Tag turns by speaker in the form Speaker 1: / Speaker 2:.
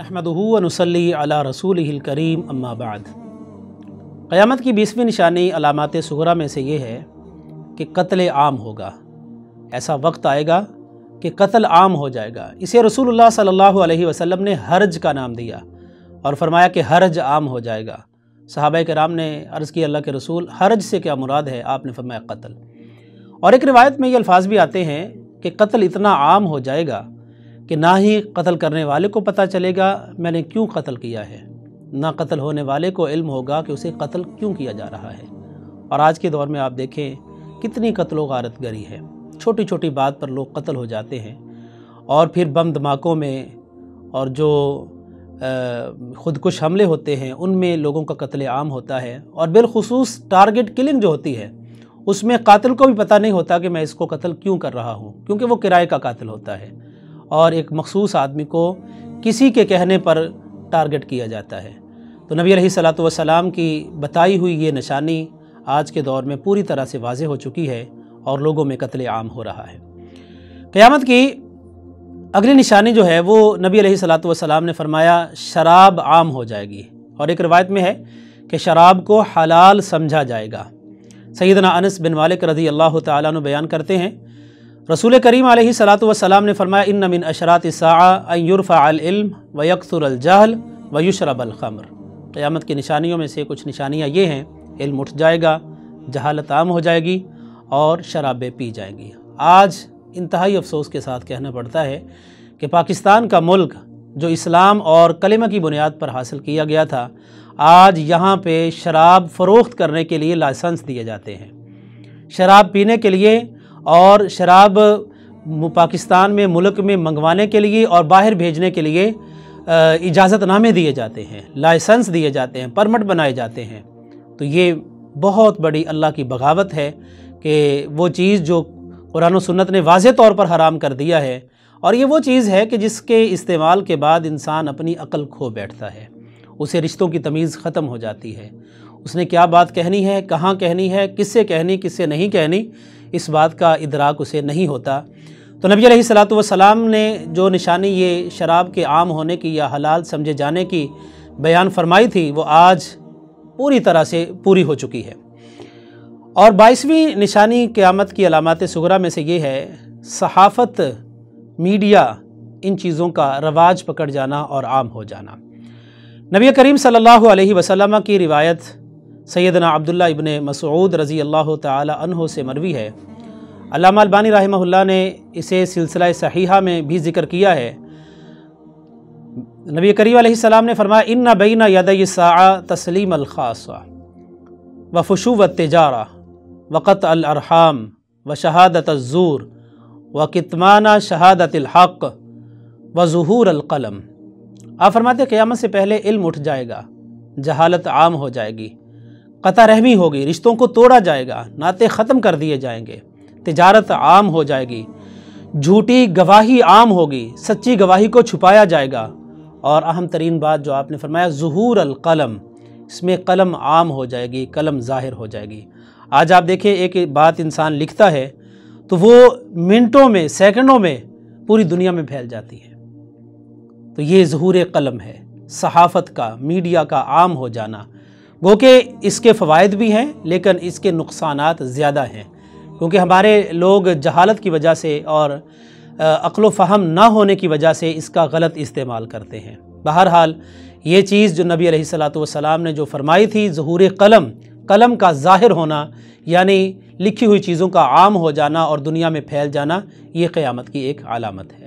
Speaker 1: नहमदुहु व नुसल्ली अला रसूलिहिल करीम अम्मा बाद। क़यामत की 20वीं निशानी अलामात सुगरा में से ये है कि कत्ल आम होगा। ऐसा वक्त आएगा कि कत्ल आम हो जाएगा। इसे रसूलुल्लाह सल्लल्लाहु अलैहि वसल्लम ने हरज का नाम दिया और फरमाया कि हरज आम हो जाएगा। सहाबा किराम ने अर्ज़ की अल्लाह के रसूल हरज से क्या मुराद है? आपने फरमाया कत्ल। और एक रिवायत में ये अल्फाज भी आते हैं कि कत्ल इतना आम हो जाएगा कि ना ही कत्ल करने वाले को पता चलेगा मैंने क्यों कत्ल किया है, ना कत्ल होने वाले को इल्म होगा कि उसे कत्ल क्यों किया जा रहा है। और आज के दौर में आप देखें कितनी कत्लो गारत गरी है, छोटी छोटी बात पर लोग कत्ल हो जाते हैं और फिर बम धमाकों में और जो ख़ुदकुश हमले होते हैं उनमें लोगों का कत्ल आम होता है। और बिलखुसूस टारगेट किलिंग जो होती है उसमें कातिल को भी पता नहीं होता कि मैं इसको कत्ल क्यों कर रहा हूँ, क्योंकि वो किराए का कातिल होता है और एक मखसूस आदमी को किसी के कहने पर टारगेट किया जाता है। तो नबी अलैहिस्सलातु वस्सलाम की बताई हुई ये निशानी आज के दौर में पूरी तरह से वाज़ेह हो चुकी है और लोगों में कत्ल आम हो रहा है। क़यामत की अगली निशानी जो है वो नबी अलैहिस्सलातु वस्सलाम ने फरमाया शराब आम हो जाएगी। और एक रिवायत में है कि शराब को हलाल समझा जाएगा। सैयदना अनस बिन मालिक रज़ी अल्लाह तआला अन्हु बयान करते हैं रसूल करीम अलैहिस्सलातु वस्सलाम ने फरमाया इन्न मिन अशरातिस साआ अन युरफ़अल इल्म व यक्सुरल जहल व युशरबल ख़म्र। क़यामत की निशानियों में से कुछ निशानियाँ ये हैं, इल्म उठ जाएगा, जहालत आम हो जाएगी और शराबें पी जाएंगी। आज इंतहाई अफसोस के साथ कहना पड़ता है कि पाकिस्तान का मुल्क जो इस्लाम और कलिमा की बुनियाद पर हासिल किया गया था, आज यहाँ पे शराब फ़रोख्त करने के लिए लाइसेंस दिए जाते हैं। शराब पीने के लिए और शराब पाकिस्तान में मुल्क में मंगवाने के लिए और बाहर भेजने के लिए इजाज़तनामे दिए जाते हैं, लाइसेंस दिए जाते हैं, परमिट बनाए जाते हैं। तो ये बहुत बड़ी अल्लाह की बगावत है कि वो चीज़ जो कुरान और सुन्नत ने वाज़ेह तौर पर हराम कर दिया है, और ये वो चीज़ है कि जिसके इस्तेमाल के बाद इंसान अपनी अक्ल खो बैठता है, उसे रिश्तों की तमीज़ ख़त्म हो जाती है। उसने क्या बात कहनी है, कहाँ कहनी है, किससे कहनी, किससे नहीं कहनी, इस बात का इदराक उसे नहीं होता। तो नबी अलैहिस्सलातु वस्सलाम ने जो निशानी ये शराब के आम होने की या हलाल समझे जाने की बयान फरमाई थी वो आज पूरी तरह से पूरी हो चुकी है। और 22वीं निशानी क़यामत की अलामात सुगरा में से ये है सहाफ़त, मीडिया, इन चीज़ों का रवाज पकड़ जाना और आम हो जाना। नबी करीम सल्लल्लाहु अलैहि वसल्लम की रिवायत सैयदना अब्दुल्लाह इब्न मसऊद रज़ी अल्लाह तआला अन्हु से मरवी है। अल्लामा अलबानी रहमहुल्लाह ने इसे सिलसिला सहीहा में भी ज़िक्र किया है। नबी करीम अलैहिस्सलाम ने फरमाया इन्ना बैना यदै साआ तस्लीम अल खासा व फुशू व तिजारा व क़त्अ अल अरहाम व शहादत अज़्ज़ूर व कितमाना शहादत अल हक़ व ज़ुहूर अल क़लम। आप फरमाते क़यामत से पहले इल्म उठ जाएगा, जहालत आम हो जाएगी, क़ता रहमी होगी, रिश्तों को तोड़ा जाएगा, नाते ख़त्म कर दिए जाएंगे, तिजारत आम हो जाएगी, झूठी गवाही आम होगी, सच्ची गवाही को छुपाया जाएगा, और अहम तरीन बात जो आपने फरमाया ज़ुहूर अल क़लम, इसमें कलम आम हो जाएगी, कलम ज़ाहिर हो जाएगी। आज आप देखें एक बात इंसान लिखता है तो वो मिनटों में, सेकंडों में पूरी दुनिया में फैल जाती है। तो ये ज़ुहूर क़लम है, सहाफ़त का, मीडिया का आम हो जाना। गो के इसके फ़वाइद भी हैं लेकिन इसके नुक़सानात ज़्यादा हैं, क्योंकि हमारे लोग जहालत की वजह से और अक़्ल व फ़हम ना होने की वजह से इसका गलत इस्तेमाल करते हैं। बहरहाल ये चीज़ जो नबी अलैहिस्सलातु वस्सलाम ने जो फरमाई थी ज़ुहूर क़लम, कलम का ज़ाहिर होना यानी लिखी हुई चीज़ों का आम हो जाना और दुनिया में फैल जाना, ये क़यामत की एक अलामत है।